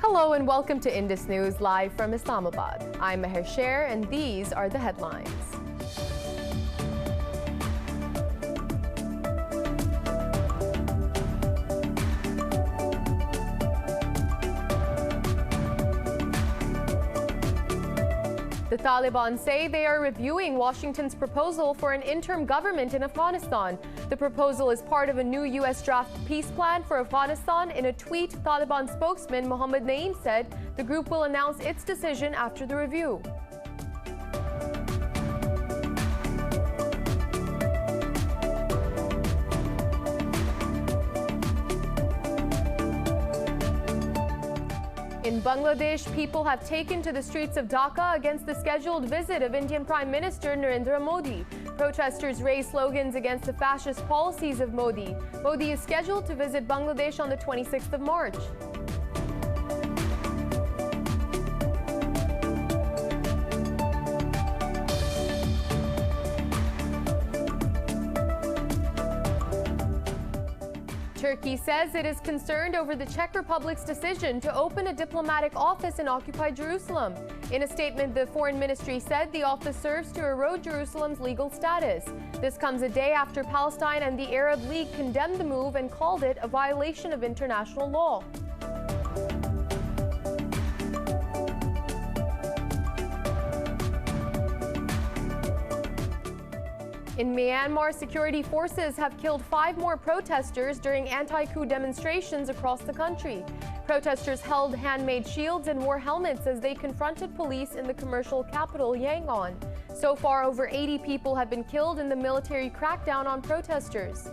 Hello and welcome to Indus News live from Islamabad. I'm Meher Sher and these are the headlines. The Taliban say they are reviewing Washington's proposal for an interim government in Afghanistan. The proposal is part of a new U.S. draft peace plan for Afghanistan. In a tweet, Taliban spokesman Mohammad Naeem said the group will announce its decision after the review. In Bangladesh, people have taken to the streets of Dhaka against the scheduled visit of Indian Prime Minister Narendra Modi. Protesters raised slogans against the fascist policies of Modi. Modi is scheduled to visit Bangladesh on the 26th of March. Turkey says it is concerned over the Czech Republic's decision to open a diplomatic office in occupied Jerusalem. In a statement, the foreign ministry said the office serves to erode Jerusalem's legal status. This comes a day after Palestine and the Arab League condemned the move and called it a violation of international law. In Myanmar, security forces have killed 5 more protesters during anti-coup demonstrations across the country. Protesters held handmade shields and wore helmets as they confronted police in the commercial capital, Yangon. So far, over 80 people have been killed in the military crackdown on protesters.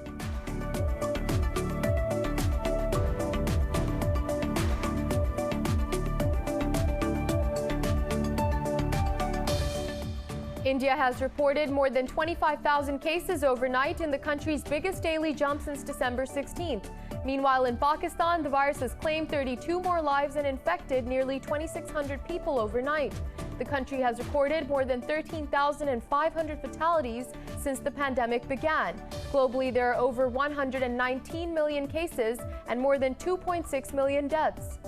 India has reported more than 25,000 cases overnight in the country's biggest daily jump since December 16th. Meanwhile, in Pakistan, the virus has claimed 32 more lives and infected nearly 2,600 people overnight. The country has recorded more than 13,500 fatalities since the pandemic began. Globally, there are over 119 million cases and more than 2.6 million deaths.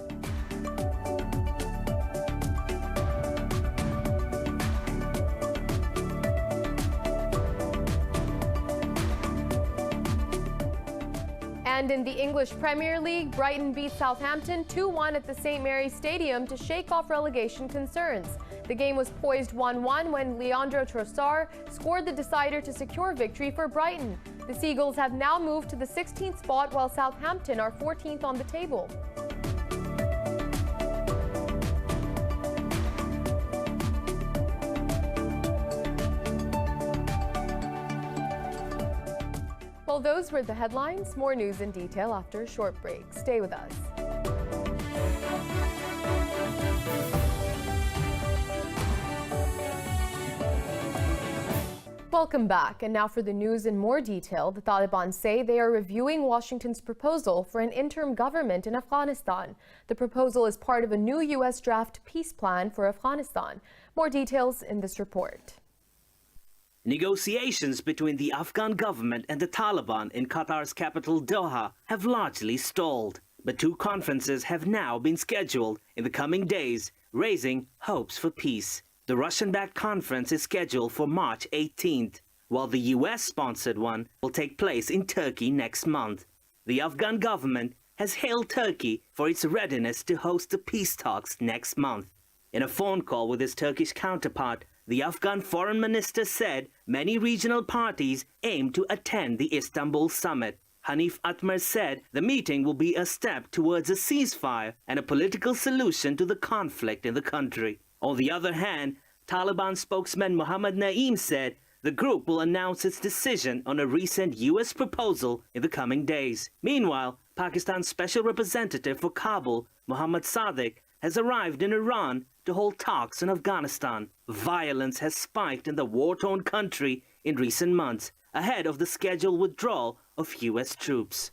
And in the English Premier League, Brighton beat Southampton 2-1 at the St. Mary's Stadium to shake off relegation concerns. The game was poised 1-1 when Leandro Trossard scored the decider to secure victory for Brighton. The Seagulls have now moved to the 16th spot while Southampton are 14th on the table. Well, those were the headlines. More news in detail after a short break. Stay with us. Welcome back. And now for the news in more detail. The Taliban say they are reviewing Washington's proposal for an interim government in Afghanistan. The proposal is part of a new U.S. draft peace plan for Afghanistan. More details in this report. Negotiations between the Afghan government and the Taliban in Qatar's capital Doha have largely stalled, but 2 conferences have now been scheduled in the coming days, raising hopes for peace. The Russian-backed conference is scheduled for March 18th, while the US-sponsored one will take place in Turkey next month. The Afghan government has hailed Turkey for its readiness to host the peace talks next month. In a phone call with his Turkish counterpart, the Afghan foreign minister said many regional parties aim to attend the Istanbul summit. Hanif Atmar said the meeting will be a step towards a ceasefire and a political solution to the conflict in the country. On the other hand, Taliban spokesman Mohammad Naeem said the group will announce its decision on a recent U.S. proposal in the coming days. Meanwhile, Pakistan's special representative for Kabul, Mohammad Sadiq, has arrived in Iran to hold talks in Afghanistan. Violence has spiked in the war-torn country in recent months, ahead of the scheduled withdrawal of U.S. troops.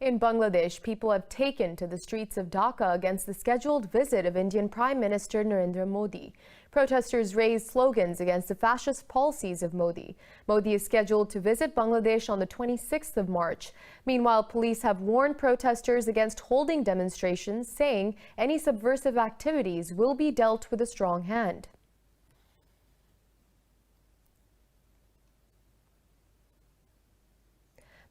In Bangladesh, people have taken to the streets of Dhaka against the scheduled visit of Indian Prime Minister Narendra Modi. Protesters raised slogans against the fascist policies of Modi. Modi is scheduled to visit Bangladesh on the 26th of March. Meanwhile, police have warned protesters against holding demonstrations, saying any subversive activities will be dealt with a strong hand.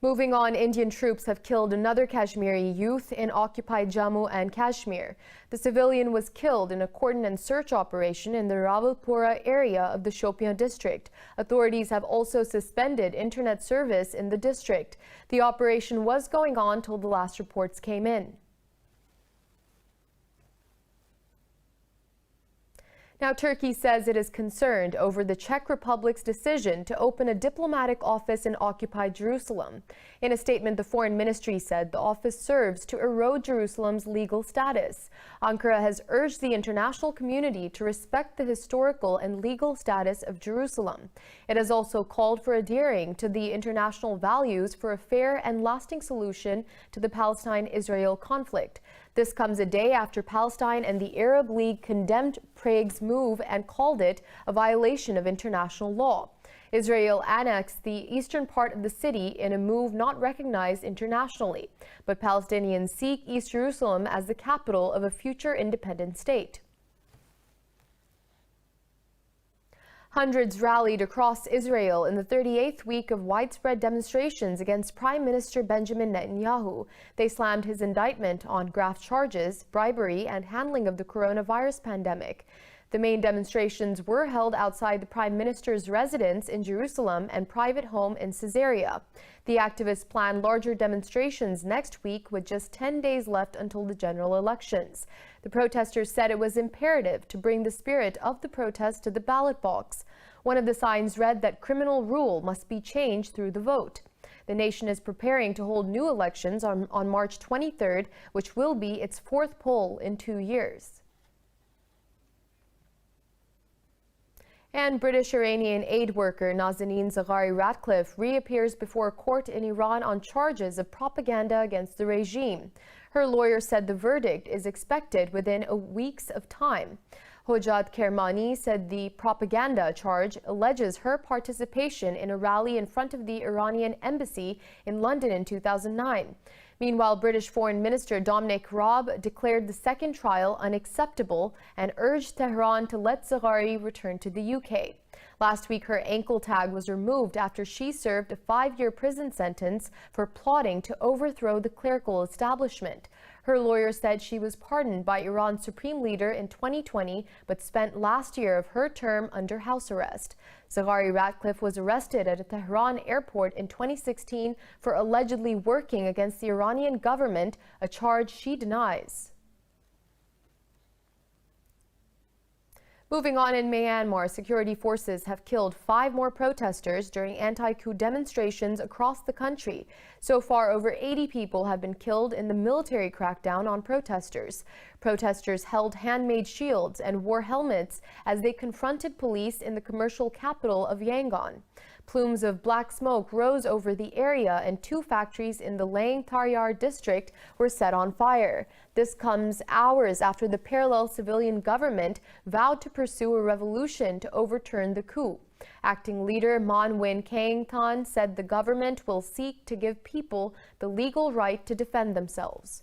Moving on, Indian troops have killed another Kashmiri youth in occupied Jammu and Kashmir. The civilian was killed in a cordon and search operation in the Rawalpura area of the Shopian district. Authorities have also suspended internet service in the district. The operation was going on till the last reports came in. Now, Turkey says it is concerned over the Czech Republic's decision to open a diplomatic office in occupied Jerusalem. In a statement, the foreign ministry said the office serves to erode Jerusalem's legal status. Ankara has urged the international community to respect the historical and legal status of Jerusalem. It has also called for adhering to the international values for a fair and lasting solution to the Palestine-Israel conflict. This comes a day after Palestine and the Arab League condemned Prague's move and called it a violation of international law. Israel annexed the eastern part of the city in a move not recognized internationally, but Palestinians seek East Jerusalem as the capital of a future independent state. Hundreds rallied across Israel in the 38th week of widespread demonstrations against Prime Minister Benjamin Netanyahu. They slammed his indictment on graft charges, bribery, and handling of the coronavirus pandemic. The main demonstrations were held outside the Prime Minister's residence in Jerusalem and private home in Caesarea. The activists plan larger demonstrations next week with just 10 days left until the general elections. The protesters said it was imperative to bring the spirit of the protest to the ballot box. One of the signs read that criminal rule must be changed through the vote. The nation is preparing to hold new elections on March 23rd, which will be its fourth poll in 2 years. And British-Iranian aid worker Nazanin Zaghari-Ratcliffe reappears before a court in Iran on charges of propaganda against the regime. Her lawyer said the verdict is expected within a week's of time. Hojat Kermani said the propaganda charge alleges her participation in a rally in front of the Iranian embassy in London in 2009. Meanwhile, British Foreign Minister Dominic Raab declared the second trial unacceptable and urged Tehran to let Zaghari return to the UK. Last week, her ankle tag was removed after she served a 5-year prison sentence for plotting to overthrow the clerical establishment. Her lawyer said she was pardoned by Iran's supreme leader in 2020, but spent last year of her term under house arrest. Zaghari-Ratcliffe was arrested at a Tehran airport in 2016 for allegedly working against the Iranian government, a charge she denies. Moving on, in Myanmar, security forces have killed 5 more protesters during anti-coup demonstrations across the country. So far, over 80 people have been killed in the military crackdown on protesters. Protesters held handmade shields and wore helmets as they confronted police in the commercial capital of Yangon. Plumes of black smoke rose over the area, and 2 factories in the Lang Taryar district were set on fire. This comes hours after the parallel civilian government vowed to pursue a revolution to overturn the coup. Acting leader Mon Win Kang Tan said the government will seek to give people the legal right to defend themselves.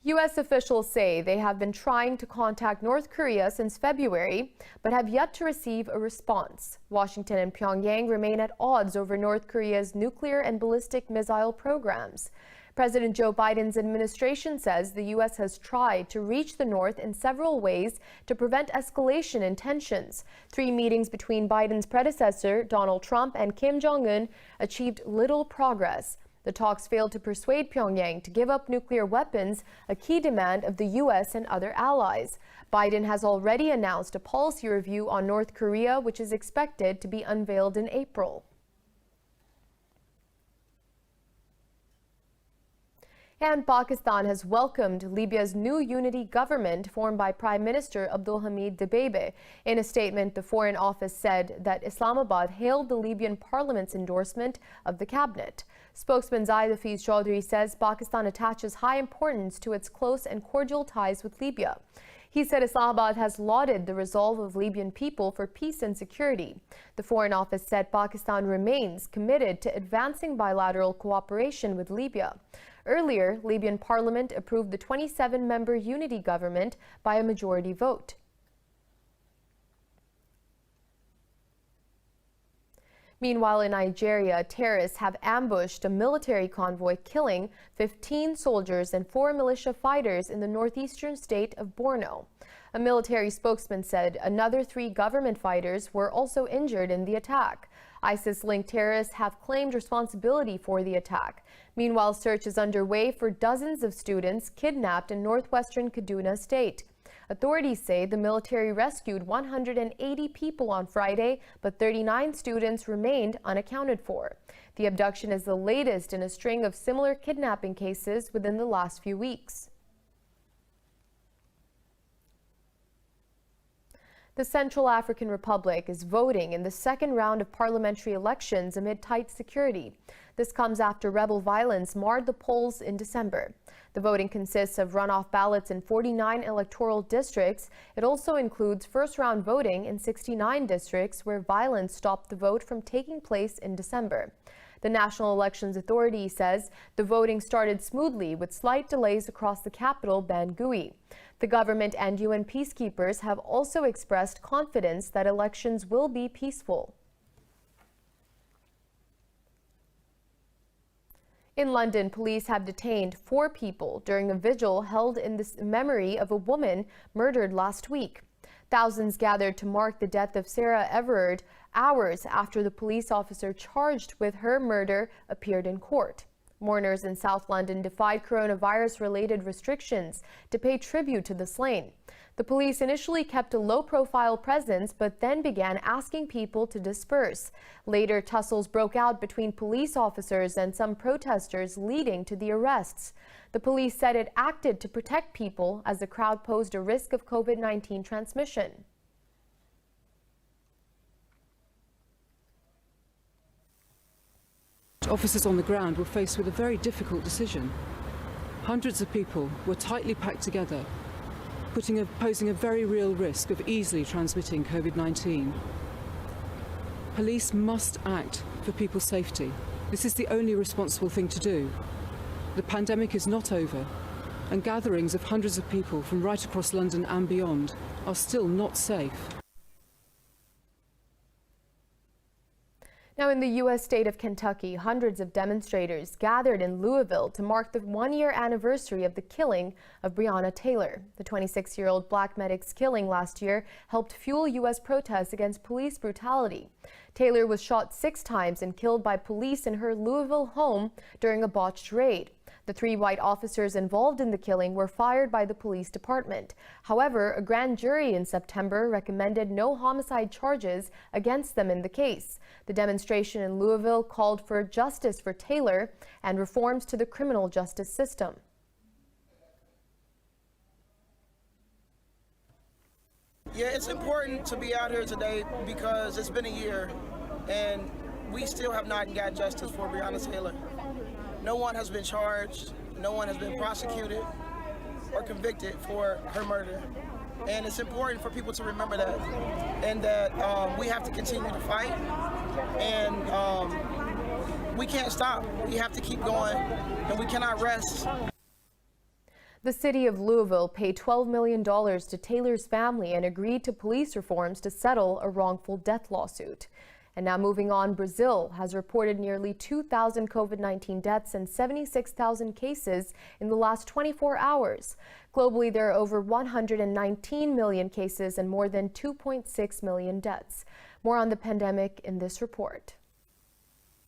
U.S. officials say they have been trying to contact North Korea since February, but have yet to receive a response. Washington and Pyongyang remain at odds over North Korea's nuclear and ballistic missile programs. President Joe Biden's administration says the U.S. has tried to reach the North in several ways to prevent escalation in tensions. 3 meetings between Biden's predecessor, Donald Trump, and Kim Jong-un achieved little progress. The talks failed to persuade Pyongyang to give up nuclear weapons, a key demand of the U.S. and other allies. Biden has already announced a policy review on North Korea, which is expected to be unveiled in April. And Pakistan has welcomed Libya's new unity government formed by Prime Minister Abdul Hamid Dbeibeh. In a statement, the Foreign Office said that Islamabad hailed the Libyan parliament's endorsement of the cabinet. Spokesman Zaid Hafiz Chaudhry says Pakistan attaches high importance to its close and cordial ties with Libya. He said Islamabad has lauded the resolve of Libyan people for peace and security. The Foreign Office said Pakistan remains committed to advancing bilateral cooperation with Libya. Earlier, Libyan parliament approved the 27-member unity government by a majority vote. Meanwhile, in Nigeria, terrorists have ambushed a military convoy, killing 15 soldiers and 4 militia fighters in the northeastern state of Borno. A military spokesman said another 3 government fighters were also injured in the attack. ISIS-linked terrorists have claimed responsibility for the attack. Meanwhile, search is underway for dozens of students kidnapped in northwestern Kaduna State. Authorities say the military rescued 180 people on Friday, but 39 students remained unaccounted for. The abduction is the latest in a string of similar kidnapping cases within the last few weeks. The Central African Republic is voting in the second round of parliamentary elections amid tight security. This comes after rebel violence marred the polls in December. The voting consists of runoff ballots in 49 electoral districts. It also includes first-round voting in 69 districts where violence stopped the vote from taking place in December. The National Elections Authority says the voting started smoothly with slight delays across the capital, Bangui. The government and UN peacekeepers have also expressed confidence that elections will be peaceful. In London, police have detained 4 people during a vigil held in the memory of a woman murdered last week. Thousands gathered to mark the death of Sarah Everard hours after the police officer charged with her murder appeared in court. Mourners in South London defied coronavirus-related restrictions to pay tribute to the slain. The police initially kept a low-profile presence, but then began asking people to disperse. Later, tussles broke out between police officers and some protesters, leading to the arrests. The police said it acted to protect people as the crowd posed a risk of COVID-19 transmission. Officers on the ground were faced with a very difficult decision. Hundreds of people were tightly packed together, posing a very real risk of easily transmitting COVID-19. Police must act for people's safety. This is the only responsible thing to do. The pandemic is not over, and gatherings of hundreds of people from right across London and beyond are still not safe. Now, in the U.S. state of Kentucky, hundreds of demonstrators gathered in Louisville to mark the one-year anniversary of the killing of Breonna Taylor. The 26-year-old black medic's killing last year helped fuel U.S. protests against police brutality. Taylor was shot 6 times and killed by police in her Louisville home during a botched raid. The 3 white officers involved in the killing were fired by the police department. However, a grand jury in September recommended no homicide charges against them in the case. The demonstration in Louisville called for justice for Taylor and reforms to the criminal justice system. Yeah, it's important to be out here today because it's been a year and we still have not got justice for Breonna Taylor. No one has been charged, no one has been prosecuted or convicted for her murder. And it's important for people to remember that, and that we have to continue to fight, and we can't stop. We have to keep going, and we cannot rest. The city of Louisville paid $12 million to Taylor's family and agreed to police reforms to settle a wrongful death lawsuit. And now moving on, Brazil has reported nearly 2,000 COVID-19 deaths and 76,000 cases in the last 24 hours. Globally, there are over 119 million cases and more than 2.6 million deaths. More on the pandemic in this report.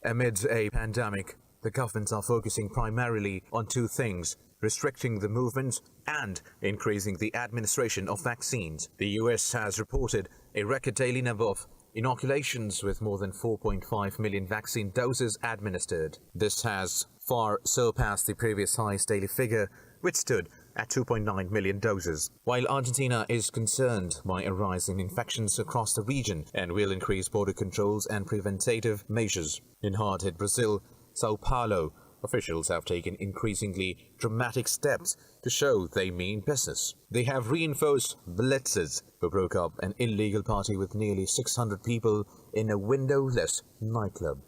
Amid a pandemic, the governments are focusing primarily on 2 things: restricting the movement and increasing the administration of vaccines. The US has reported a record daily number of inoculations with more than 4.5 million vaccine doses administered. This has far surpassed the previous highest daily figure, which stood at 2.9 million doses. While Argentina is concerned by a rise in infections across the region and will increase border controls and preventative measures. In hard-hit Brazil, Sao Paulo, officials have taken increasingly dramatic steps to show they mean business. They have reinforced blitzes who broke up an illegal party with nearly 600 people in a windowless nightclub.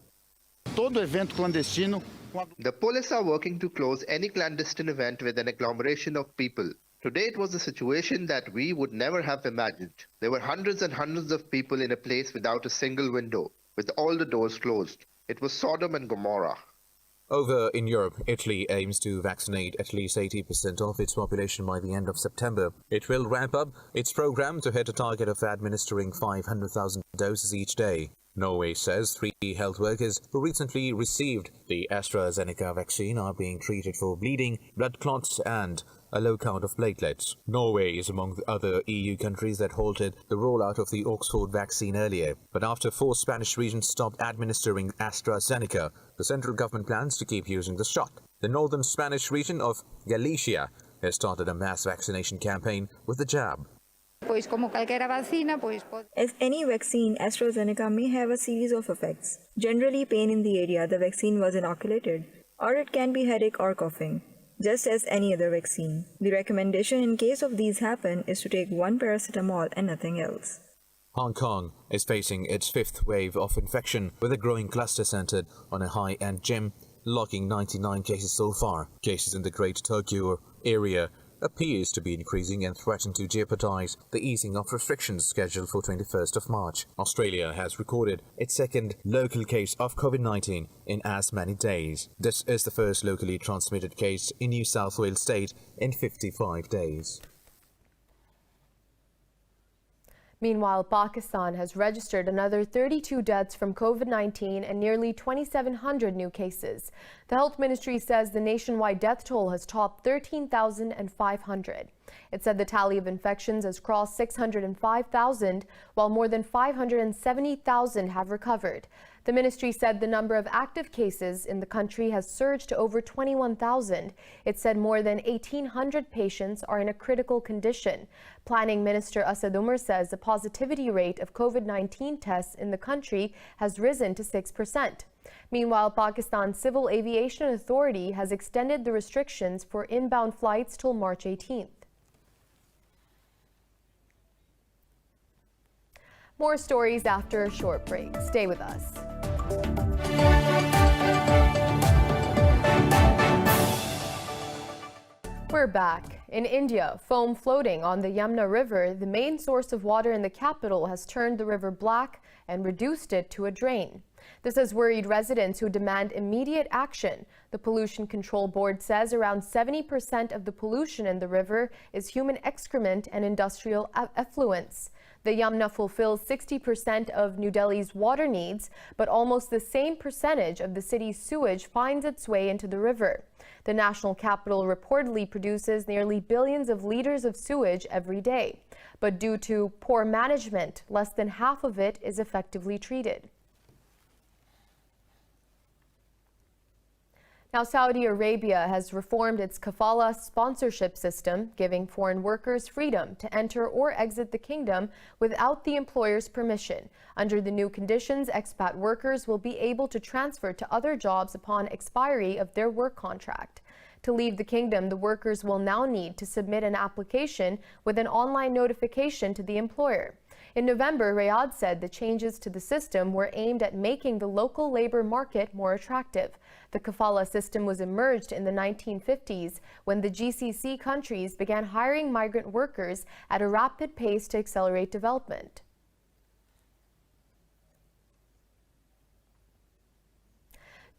The police are working to close any clandestine event with an agglomeration of people. Today it was a situation that we would never have imagined. There were hundreds and hundreds of people in a place without a single window, with all the doors closed. It was Sodom and Gomorrah. Over in Europe, Italy aims to vaccinate at least 80% of its population by the end of September. It will ramp up its program to hit a target of administering 500,000 doses each day. Norway says 3 health workers who recently received the AstraZeneca vaccine are being treated for bleeding, blood clots and a low count of platelets. Norway is among the other EU countries that halted the rollout of the Oxford vaccine earlier. But after 4 Spanish regions stopped administering AstraZeneca, the central government plans to keep using the shot. The northern Spanish region of Galicia has started a mass vaccination campaign with the jab. If any vaccine, AstraZeneca may have a series of effects. Generally pain in the area the vaccine was inoculated, or it can be headache or coughing, just as any other vaccine. The recommendation in case of these happen is to take 1 paracetamol and nothing else. Hong Kong is facing its 5th wave of infection, with a growing cluster centered on a high-end gym, logging 99 cases so far. Cases in the Great Tokyo area appears to be increasing and threaten to jeopardize the easing of restrictions scheduled for 21st of March. Australia has recorded its 2nd local case of COVID-19 in as many days. This is the first locally transmitted case in New South Wales state in 55 days. Meanwhile, Pakistan has registered another 32 deaths from COVID-19 and nearly 2,700 new cases. The Health Ministry says the nationwide death toll has topped 13,500. It said the tally of infections has crossed 605,000, while more than 570,000 have recovered. The ministry said the number of active cases in the country has surged to over 21,000. It said more than 1,800 patients are in a critical condition. Planning Minister Asad Umar says the positivity rate of COVID-19 tests in the country has risen to 6%. Meanwhile, Pakistan's Civil Aviation Authority has extended the restrictions for inbound flights till March 18th. More stories after a short break. Stay with us. We're back. In India, foam floating on the Yamuna River, the main source of water in the capital, has turned the river black and reduced it to a drain. This has worried residents who demand immediate action. The Pollution Control Board says around 70% of the pollution in the river is human excrement and industrial effluents. The Yamuna fulfills 60% of New Delhi's water needs, but almost the same percentage of the city's sewage finds its way into the river. The national capital reportedly produces nearly billions of liters of sewage every day, but due to poor management, less than half of it is effectively treated. Now, Saudi Arabia has reformed its KAFALA sponsorship system, giving foreign workers freedom to enter or exit the kingdom without the employer's permission. Under the new conditions, expat workers will be able to transfer to other jobs upon expiry of their work contract. To leave the kingdom, the workers will now need to submit an application with an online notification to the employer. In November, Riyadh said the changes to the system were aimed at making the local labor market more attractive. The KAFALA system was emerged in the 1950s when the GCC countries began hiring migrant workers at a rapid pace to accelerate development.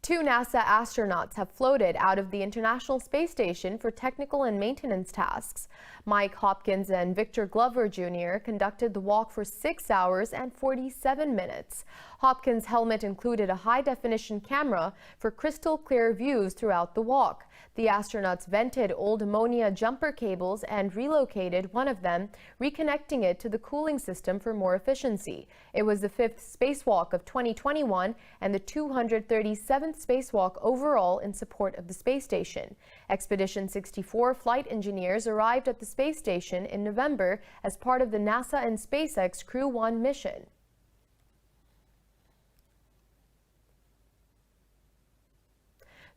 Two NASA astronauts have floated out of the International Space Station for technical and maintenance tasks. Mike Hopkins and Victor Glover Jr. conducted the walk for 6 hours and 47 minutes. Hopkins' helmet included a high-definition camera for crystal-clear views throughout the walk. The astronauts vented old ammonia jumper cables and relocated one of them, reconnecting it to the cooling system for more efficiency. It was the 5th spacewalk of 2021 and the 237th 7th spacewalk overall in support of the space station. Expedition 64 flight engineers arrived at the space station in November as part of the NASA and SpaceX Crew 1 mission.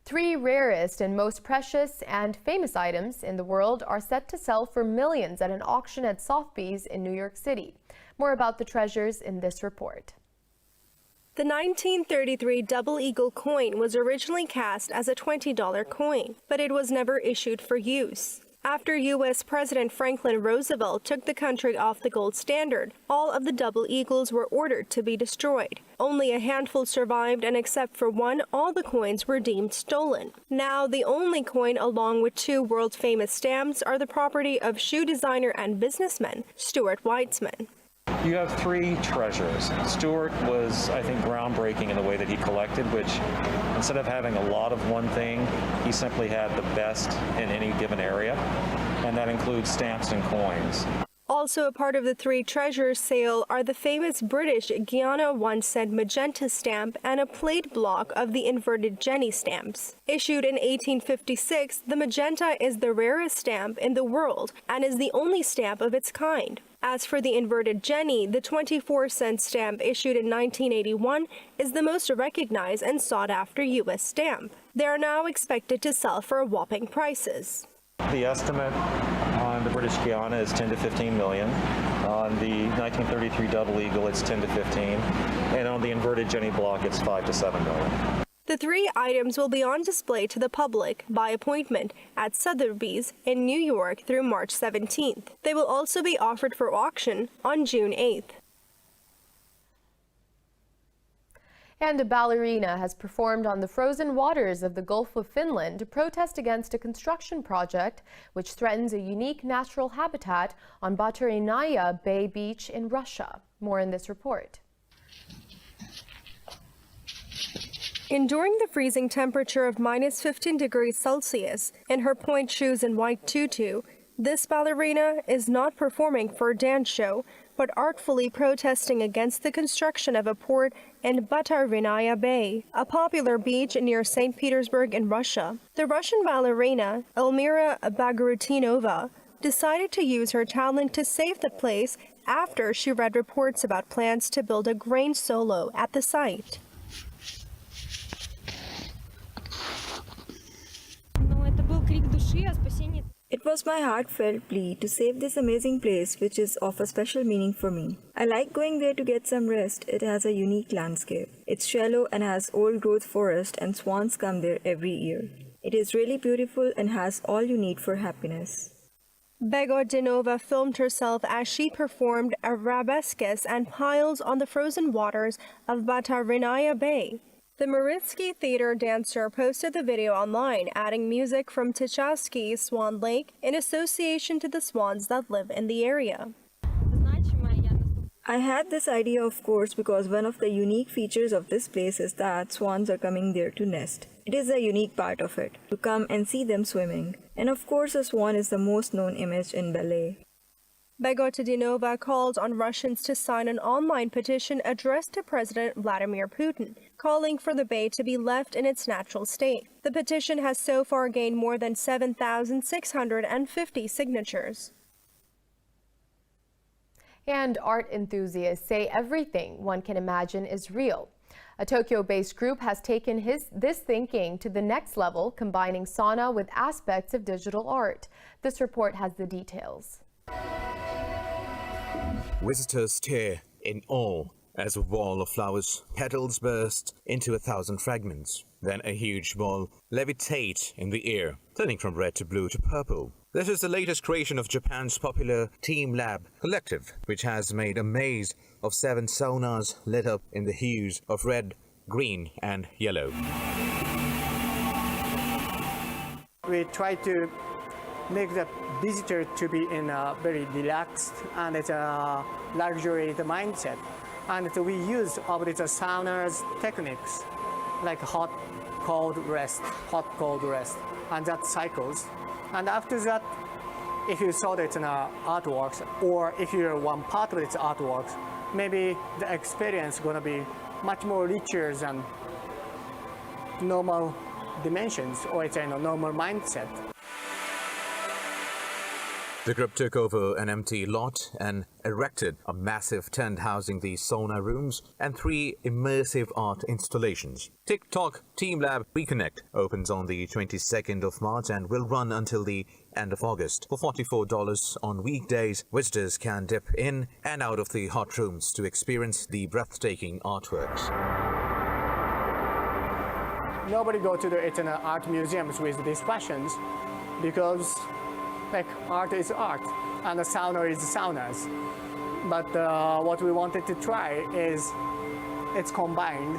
Three rarest and most precious and famous items in the world are set to sell for millions at an auction at Sotheby's in New York City. More about the treasures in this report. The 1933 double eagle coin was originally cast as a $20 coin, but it was never issued for use. After U.S. President Franklin Roosevelt took the country off the gold standard, all of the double eagles were ordered to be destroyed. Only a handful survived, and except for one, all the coins were deemed stolen. Now, the only coin, along with two world-famous stamps, are the property of shoe designer and businessman Stuart Weitzman. You have three treasures. Stuart was, I think, groundbreaking in the way that he collected, which instead of having a lot of one thing, he simply had the best in any given area, and that includes stamps and coins. Also a part of the three treasures sale are the famous British-Guiana 1-cent magenta stamp and a plate block of the inverted Jenny stamps. Issued in 1856, the magenta is the rarest stamp in the world and is the only stamp of its kind. As for the inverted Jenny, the 24-cent stamp issued in 1981 is the most recognized and sought-after U.S. stamp. They are now expected to sell for whopping prices. The estimate on the British Guiana is 10 to 15 million. On the 1933 double eagle, it's 10 to 15. And on the inverted Jenny block, it's 5 to 7 million. The three items will be on display to the public by appointment at Sotheby's in New York through March 17th. They will also be offered for auction on June 8th. And a ballerina has performed on the frozen waters of the Gulf of Finland to protest against a construction project which threatens a unique natural habitat on BREONNA Bay Beach in Russia. More in this report. Enduring the freezing temperature of minus 15 degrees Celsius in her point shoes and white tutu, this ballerina is not performing for a dance show, but artfully protesting against the construction of a port in BREONNA Bay, a popular beach near St. Petersburg in Russia. The Russian ballerina, Elmira Bagratinova, decided to use her talent to save the place after she read reports about plans to build a grain silo at the site. It was my heartfelt plea to save this amazing place, which is of a special meaning for me. I like going there to get some rest. It has a unique landscape. It's shallow and has old-growth forest, and swans come there every year. It is really beautiful and has all you need for happiness. Bagratinova filmed herself as she performed arabesques and piles on the frozen waters of BREONNA Bay. The Maritsky Theater dancer posted the video online, adding music from Tchaikovsky's Swan Lake in association to the swans that live in the area. I had this idea, of course, because one of the unique features of this place is that swans are coming there to nest. It is a unique part of it, to come and see them swimming. And of course, a swan is the most known image in ballet. Bagratinova called on Russians to sign an online petition addressed to President Vladimir Putin, calling for the bay to be left in its natural state. The petition has so far gained more than 7,650 signatures. And art enthusiasts say everything one can imagine is real. A Tokyo-based group has taken this thinking to the next level, combining sauna with aspects of digital art. This report has the details. Visitors stare in awe as a wall of flowers petals burst into 1,000 fragments. Then a huge ball levitates in the air, turning from red to blue to purple. This is the latest creation of Japan's popular Team Lab collective, which has made a maze of 7 saunas lit up in the hues of red, green, and yellow. We try to make the visitor to be in a very relaxed and it's a luxury mindset. And we use of the sauna's techniques like hot, cold rest, and that cycles. And after that, if you saw it in artworks, or if you're one part of its artworks, maybe the experience is going to be much more richer than normal dimensions, or it's a normal mindset. The group took over an empty lot and erected a massive tent housing the sauna rooms and 3 immersive art installations. TikTok Team Lab Reconnect opens on the 22nd of March and will run until the end of August. For $44 on weekdays, visitors can dip in and out of the hot rooms to experience the breathtaking artworks. Nobody go to the art museums with these fashions because like art is art and the sauna is saunas. But what we wanted to try is it's combined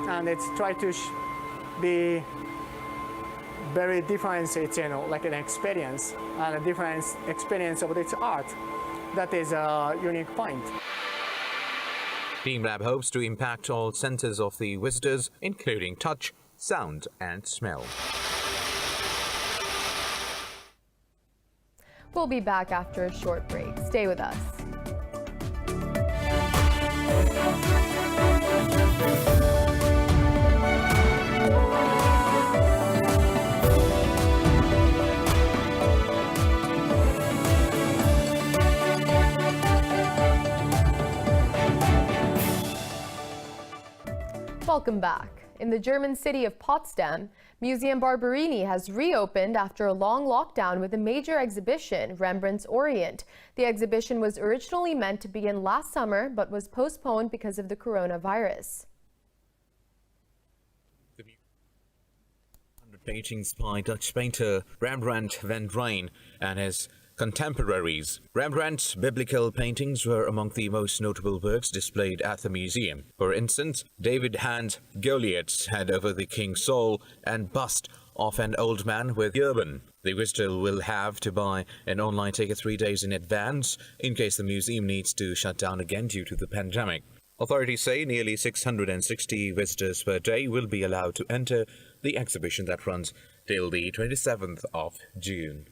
and it's try to be very different, it's like an experience and a different experience of its art. That is a unique point. Team Lab hopes to impact all senses of the visitors, including touch, sound and smell. We'll be back after a short break. Stay with us. Welcome back. In the German city of Potsdam, Museum Barberini has reopened after a long lockdown with a major exhibition, Rembrandt's Orient. The exhibition was originally meant to begin last summer, but was postponed because of the coronavirus. The 100 paintings by Dutch painter Rembrandt van Rijn and his contemporaries. Rembrandt's biblical paintings were among the most notable works displayed at the museum. For instance, David Hand Goliath's head over the King Saul and bust of an old man with turban. The visitor will have to buy an online ticket 3 days in advance in case the museum needs to shut down again due to the pandemic. Authorities say nearly 660 visitors per day will be allowed to enter the exhibition that runs till the 27th of June.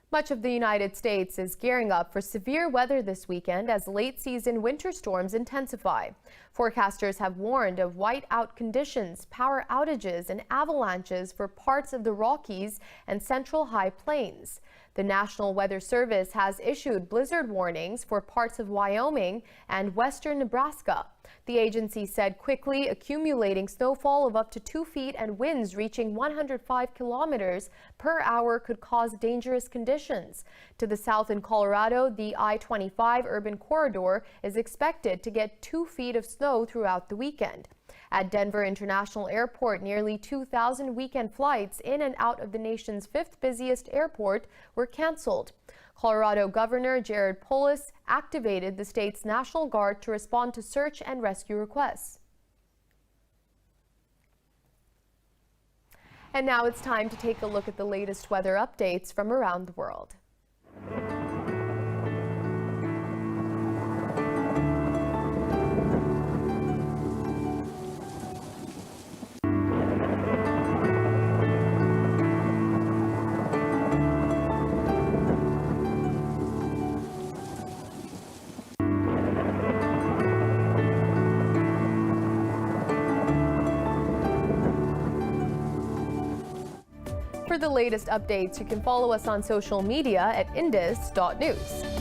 Much of the United States is gearing up for severe weather this weekend as late-season winter storms intensify. Forecasters have warned of whiteout conditions, power outages, and avalanches for parts of the Rockies and Central High Plains. The National Weather Service has issued blizzard warnings for parts of Wyoming and western Nebraska. The agency said quickly accumulating snowfall of up to 2 feet and winds reaching 105 kilometers per hour could cause dangerous conditions. To the south in Colorado, the I-25 urban corridor is expected to get 2 feet of snow throughout the weekend. At Denver International Airport, nearly 2,000 weekend flights in and out of the nation's 5th busiest airport were canceled. Colorado Governor Jared Polis activated the state's National Guard to respond to search and rescue requests. And now it's time to take a look at the latest weather updates from around the world. For the latest updates, you can follow us on social media at indus.news.